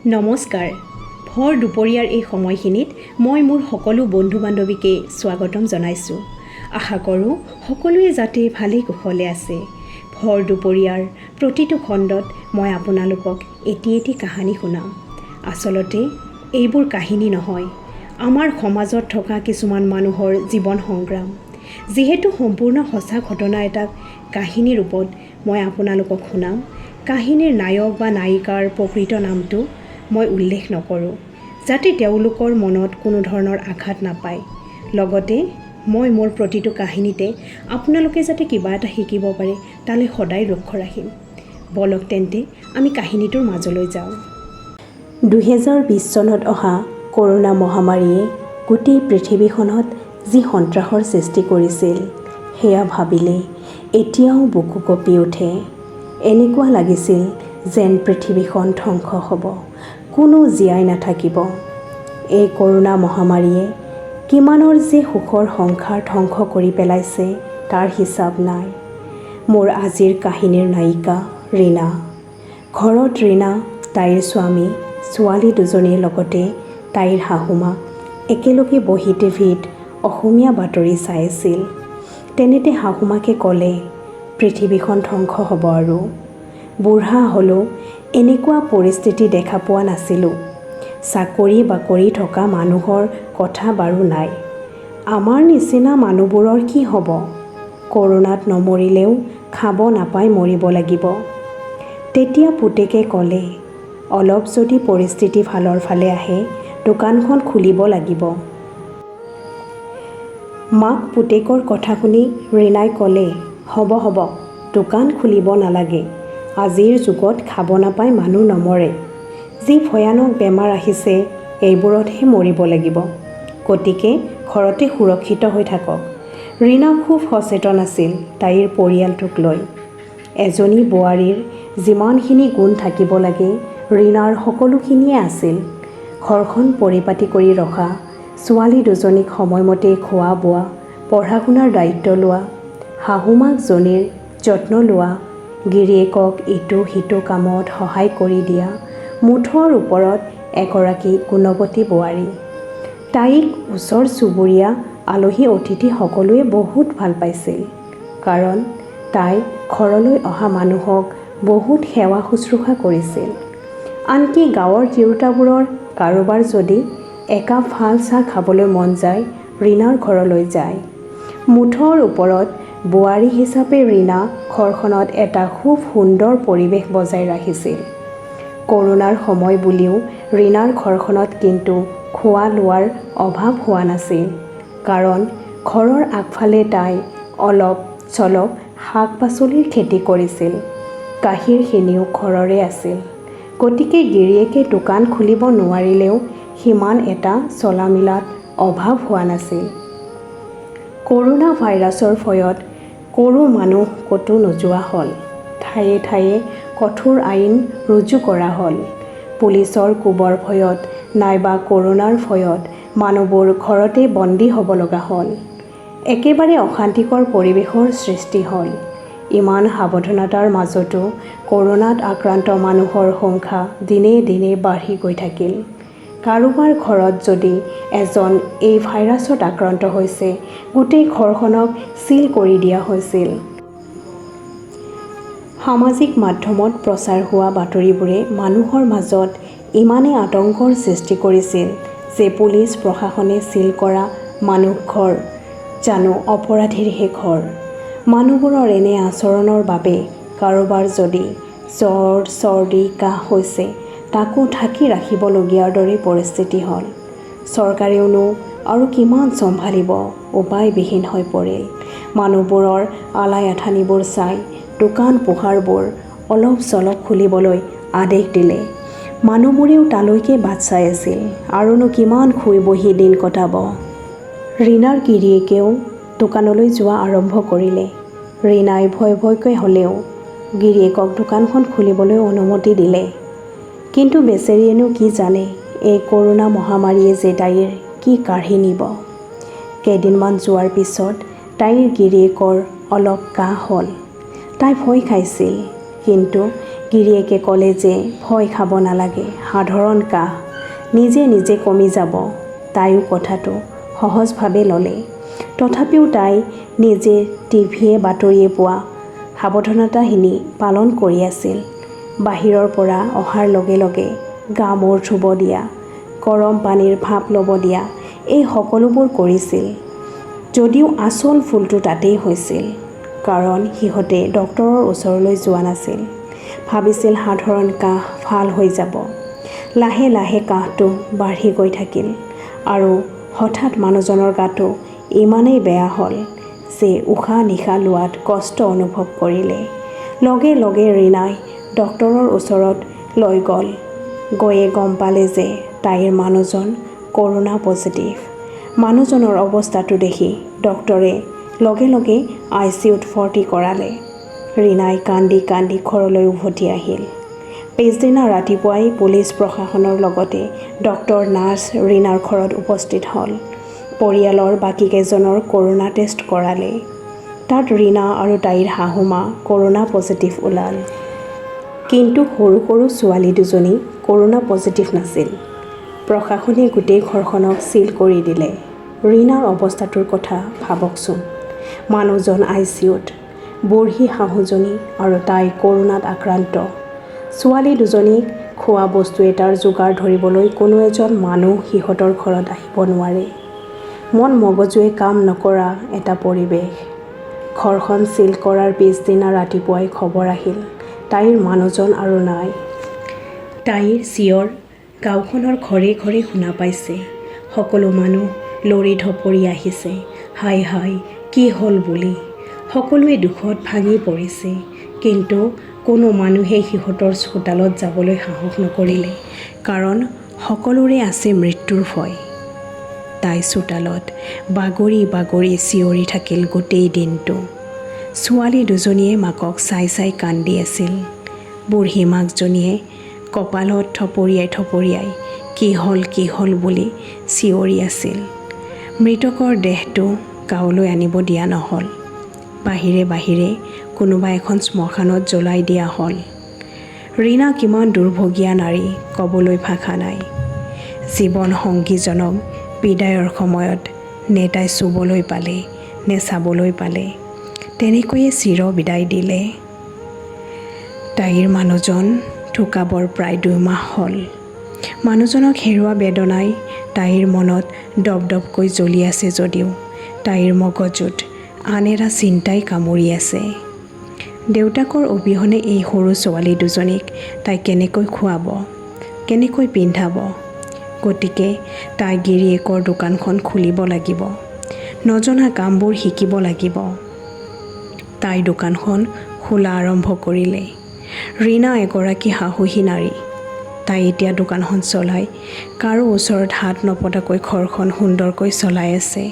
নমস্কাৰ। ভৰ দুপৰীয়াৰ এই সময়খিনিত মই মোৰ সকলো বন্ধু বান্ধৱীকে স্বাগতম জনাইছোঁ। আশা কৰোঁ সকলোৱে যাতে ভালেই কুশলে আছে। ভৰ দুপৰীয়াৰ প্ৰতিটো খণ্ডত মই আপোনালোকক এটি এটি কাহিনী শুনাম। আচলতে এইবোৰ কাহিনী নহয়, আমাৰ সমাজত থকা কিছুমান মানুহৰ জীৱন সংগ্ৰাম। যিহেতু সম্পূৰ্ণ সঁচা ঘটনা এটাক কাহিনী ৰূপত মই আপোনালোকক শুনাম, কাহিনীৰ নায়ক বা নায়িকাৰ প্ৰকৃত নামটো মই উল্লেখ নকৰোঁ, যাতে তেওঁলোকৰ মনত কোনো ধৰণৰ আঘাত নাপায়। লগতে মই মোৰ প্ৰতিটো কাহিনীতে আপোনালোকে যাতে কিবা এটা শিকিব পাৰে তালৈ সদায় লক্ষ্য ৰাখিম। বলক তেন্তে আমি কাহিনীটোৰ মাজলৈ যাওঁ। 2020 চনত অহা কৰোনা মহামাৰীয়ে গোটেই পৃথিৱীখনত যি সন্ত্ৰাসৰ সৃষ্টি কৰিছিল, সেয়া ভাবিলে এতিয়াও বুকু কঁপি উঠে। এনেকুৱা লাগিছিল যেন পৃথিৱীখন ধ্বংস হ'ব, কোনো জীয়াই নাথাকিব। এই কৰোনা মহামাৰীয়ে কিমানৰ যে সুখৰ সংসাৰ ধ্বংস কৰি পেলাইছে তাৰ হিচাপ নাই। মোৰ আজিৰ কাহিনীৰ নায়িকা ৰীনা। ঘৰত ৰীনা, তাইৰ স্বামী, ছোৱালী দুজনীৰ লগতে তাইৰ শাহুমা একেলগে বহি টিভিত অসমীয়া বাতৰি চাই আছিল। তেনেতে শাহুমাকে ক'লে, পৃথিৱীখন ধ্বংস হ'ব আৰু। বুঢ়া হ'লেও এনেকুৱা পৰিস্থিতি দেখা পোৱা নাছিলোঁ। চাকৰি বাকৰি থকা মানুহৰ কথা বাৰু নাই, আমাৰ নিচিনা মানুহবোৰৰ কি হ'ব? কৰোনাত নমৰিলেও খাব নাপাই মৰিব লাগিব। তেতিয়া পুতেকে ক'লে, অলপ যদি পৰিস্থিতি ভালৰ ফালে আহে দোকানখন খুলিব লাগিব। মাক পুতেকৰ কথা শুনি ৰীনাই ক'লে, হ'ব হ'ব, দোকান খুলিব নালাগে। আজিৰ যুগত খাব নাপাই মানুহ নমৰে। যি ভয়ানক বেমাৰ আহিছে এইবোৰতহে মৰিব লাগিব। গতিকে ঘৰতে সুৰক্ষিত হৈ থাকক। ৰীনা খুব সচেতন আছিল তাইৰ পৰিয়ালটোক লৈ। এজনী বোৱাৰীৰ যিমানখিনি গুণ থাকিব লাগে ৰীনাৰ সকলোখিনিয়ে আছিল। ঘৰখন পৰিপাটি কৰি ৰখা, ছোৱালী দুজনীক সময়মতে খোৱা বোৱা, পঢ়া শুনাৰ দায়িত্ব লোৱা, শাহুমাকজনীৰ যত্ন লোৱা, গিৰিয়েকক ইটো সিটো কামত সহায় কৰি দিয়া, মুঠৰ ওপৰত এগৰাকী গুণৱতী বোৱাৰী। তাইক ওচৰ চুবুৰীয়া, আলহী অতিথি সকলোৱে বহুত ভাল পাইছিল। কাৰণ তাই ঘৰলৈ অহা মানুহক বহুত সেৱা শুশ্ৰূষা কৰিছিল। আনকি গাঁৱৰ তিৰোতাবোৰৰ কাৰোবাৰ যদি একাপ ভাল চাহ খাবলৈ মন যায় ৰীনাৰ ঘৰলৈ যায়। মুঠৰ ওপৰত বোৱাৰী হিচাপে ৰীনা ঘৰখনত এটা খুব সুন্দৰ পৰিৱেশ বজাই ৰাখিছিল। কৰোনাৰ সময় বুলিও ৰীনাৰ ঘৰখনত কিন্তু খোৱা লোৱাৰ অভাৱ হোৱা নাছিল। কাৰণ ঘৰৰ আগফালে তাই অলপ চলপ শাক পাচলিৰ খেতি কৰিছিল। গাখীৰখিনিও ঘৰৰে আছিল। গতিকে গিৰিয়েকে দোকান খুলিব নোৱাৰিলেও সিমান এটা চলা মিলাত অভাৱ হোৱা নাছিল। কৰোনা ভাইৰাছৰ ভয়ত কোনো মানুহ ক'তো নোযোৱা হ'ল। ঠায়ে ঠায়ে কঠোৰ আইন ৰুজু কৰা হ'ল। পুলিচৰ কোবৰ ভয়ত নাইবা কৰোনাৰ ভয়ত মানুহবোৰ ঘৰতে বন্দী হ'ব লগা হ'ল। একেবাৰে অশান্তিকৰ পৰিৱেশৰ সৃষ্টি হ'ল। ইমান সাৱধানতাৰ মাজতো কৰোনাত আক্ৰান্ত মানুহৰ সংখ্যা দিনে দিনে বাঢ়ি গৈ থাকিল। কাৰোবাৰ ঘৰত যদি এজন এই ভাইৰাছত আক্ৰান্ত হৈছে গোটেই ঘৰখনক চিল কৰি দিয়া হৈছিল। সামাজিক মাধ্যমত প্ৰচাৰ হোৱা বাতৰিবোৰে মানুহৰ মাজত ইমানেই আতংকৰ সৃষ্টি কৰিছিল যে পুলিচ প্ৰশাসনে চিল কৰা মানুহঘৰ জানো অপৰাধীৰহে ঘৰ। মানুহবোৰৰ এনে আচৰণৰ বাবে কাৰোবাৰ যদি জ্বৰ চৰ্দি কাহ হৈছে তাকো ঢাকি ৰাখিবলগীয়াৰ দৰে পৰিস্থিতি হ'ল। চৰকাৰেওনো আৰু কিমান চম্ভালিব, উপায়বিহীন হৈ পৰিল। মানুহবোৰৰ আলাই আথানিবোৰ চাই দোকান পোহাৰবোৰ অলপ চলপ খুলিবলৈ আদেশ দিলে। মানুহবোৰেও তালৈকে বাট চাই আছিল। আৰুনো কিমান শুই বহি দিন কটাব। ৰীনাৰ গিৰিয়েকেও দোকানলৈ যোৱা আৰম্ভ কৰিলে। ৰীনাই ভয় ভয়কৈ হ'লেও গিৰিয়েকক দোকানখন খুলিবলৈ অনুমতি দিলে। কিন্তু বেচেৰীয়েনো কি জানে এই কৰোনা মহামাৰীয়ে যে তাইৰ কি কাঢ়ি নিব। কেইদিনমান যোৱাৰ পিছত তাইৰ গিৰিয়েকৰ অলপ কাহ হ'ল। তাই ভয় খাইছিল, কিন্তু গিৰিয়েকে ক'লে যে ভয় খাব নালাগে, সাধাৰণ কাহ, নিজে নিজে কমি যাব। তাইও কথাটো সহজভাৱে ল'লে। তথাপিও তাই নিজে টিভিয়ে বাতৰিয়ে পোৱা সাৱধানতাখিনি পালন কৰি আছিল। বাহিৰৰ পৰা অহাৰ লগে লগে গা মূৰ ধুব দিয়া, গৰম পানীৰ ভাপ ল'ব দিয়া, এই সকলোবোৰ কৰিছিল। যদিও আচল ভুলটো তাতেই হৈছিল, কাৰণ সিহঁতে ডক্তৰৰ ওচৰলৈ যোৱা নাছিল। ভাবিছিল সাধাৰণ কাহ ভাল হৈ যাব। লাহে লাহে কাহটো বাঢ়ি গৈ থাকিল আৰু হঠাৎ মানুহজনৰ গাটো ইমানেই বেয়া হ'ল যে উশাহ নিশাহ লোৱাত কষ্ট অনুভৱ কৰিলে। লগে লগে ৰীনাই ডক্তৰৰ ওচৰত লৈ গ'ল। গৈয়ে গম পালে যে তাইৰ মানুহজন কৰোণা পজিটিভ। মানুহজনৰ অৱস্থাটো দেখি ডক্তৰে লগে লগে ICUত ভৰ্তি কৰালে। ৰীনাই কান্দি কান্দি ঘৰলৈ উভতি আহিল। পিছদিনা ৰাতিপুৱাই পুলিচ প্ৰশাসনৰ লগতে ডক্তৰ, নাৰ্ছ ৰীনাৰ ঘৰত উপস্থিত হ'ল। পৰিয়ালৰ বাকীকেইজনৰ কৰোণা টেষ্ট কৰালে। তাত ৰীনা আৰু তাইৰ শাহুমা কৰোণা পজিটিভ ওলাল। কিন্তু সৰু সৰু ছোৱালী দুজনী কৰোণা পজিটিভ নাছিল। প্ৰশাসনে গোটেই ঘৰখনক চিল কৰি দিলে। ৰীনাৰ অৱস্থাটোৰ কথা ভাবকচোন। মানুহজন ICUত, বুঢ়ী শাহুজনী আৰু তাই কৰোণাত আক্ৰান্ত। ছোৱালী দুজনীক খোৱা বস্তু এটাৰ যোগাৰ ধৰিবলৈ কোনো এজন মানুহ সিহঁতৰ ঘৰত আহিব নোৱাৰে। মন মগজুৱে কাম নকৰা এটা পৰিৱেশ। ঘৰখন চিল কৰাৰ পিছদিনা ৰাতিপুৱাই খবৰ আহিল তাইৰ মানুহজন আৰু নাই। তাইৰ চিঞৰ গাঁওখনৰ ঘৰে ঘৰে শুনা পাইছে। সকলো মানুহ লৰি ধপৰি আহিছে, হায় হায় কি হ'ল বুলি। সকলোৱে দুখত ভাঙি পৰিছে। কিন্তু কোনো মানুহেই সিহঁতৰ চোতালত যাবলৈ সাহস নকৰিলে, কাৰণ সকলোৰে আছে মৃত্যুৰ ভয়। তাই চোতালত বাগৰি বাগৰি চিঞৰি থাকিল গোটেই দিনটো। ছোৱালী দুজনীয়ে মাকক চাই চাই কান্দি আছিল। বুঢ়ী মাকজনীয়ে কঁপালত থপৰিয়াই থপৰিয়াই কি হ'ল বুলি চিঞৰি আছিল। মৃতকৰ দেহটো গাঁৱলৈ আনিব দিয়া নহ'ল। বাহিৰে বাহিৰে কোনোবা এখন শ্মশানত জ্বলাই দিয়া হ'ল। ৰীনা কিমান দুৰ্ভগীয়া নাৰী ক'বলৈ ভাষা নাই। জীৱন সংগীজনক বিদায়ৰ সময়ত নে তাই চুবলৈ পালে নে চাবলৈ পালে, তেনেকৈয়ে চিৰ বিদায় দিলে। তাইৰ মানুহজন ঢুকাবৰ প্ৰায় 2 মাহ হ'ল। মানুহজনক হেৰুৱা বেদনাই তাইৰ মনত দপদপকৈ জ্বলি আছে যদিও তাইৰ মগজুত আন এটা চিন্তাই কামুৰি আছে। দেউতাকৰ অবিহনে এই সৰু ছোৱালী দুজনীক তাই কেনেকৈ খুৱাব, কেনেকৈ পিন্ধাব। গতিকে তাই গিৰিয়েকৰ দোকানখন খুলিব লাগিব, নজনা কামবোৰ শিকিব লাগিব। তাই দোকানখন খোলা আৰম্ভ কৰিলে। ৰীনা এগৰাকী সাহসী নাৰী। তাই এতিয়া দোকানখন চলাই কাৰো ওচৰত হাত নপতাকৈ ঘৰখন সুন্দৰকৈ চলাই আছে।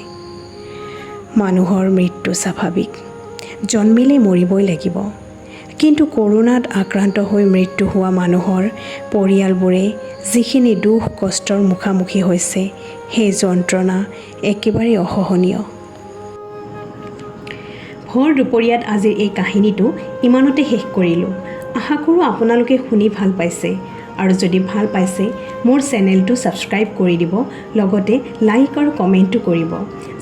মানুহৰ মৃত্যু স্বাভাৱিক, জন্মিলে মৰিবই লাগিব। কিন্তু কৰোণাত আক্ৰান্ত হৈ মৃত্যু হোৱা মানুহৰ পৰিয়ালবোৰে যিখিনি দুখ কষ্টৰ মুখামুখি হৈছে, সেই যন্ত্ৰণা একেবাৰে অসহনীয়। ভৰ দুপৰীয়াত আজিৰ এই কাহিনীটো ইমানতে শেষ কৰিলোঁ। আশা কৰোঁ আপোনালোকে শুনি ভাল পাইছে, আৰু যদি ভাল পাইছে মোৰ চেনেলটো ছাবস্ক্ৰাইব কৰি দিব, লগতে লাইক আৰু কমেণ্টো কৰিব,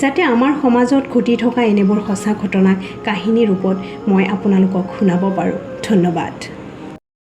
যাতে আমাৰ সমাজত ঘটি থকা এনেবোৰ সঁচা ঘটনাক কাহিনী ৰূপত মই আপোনালোকক শুনাব পাৰোঁ। ধন্যবাদ।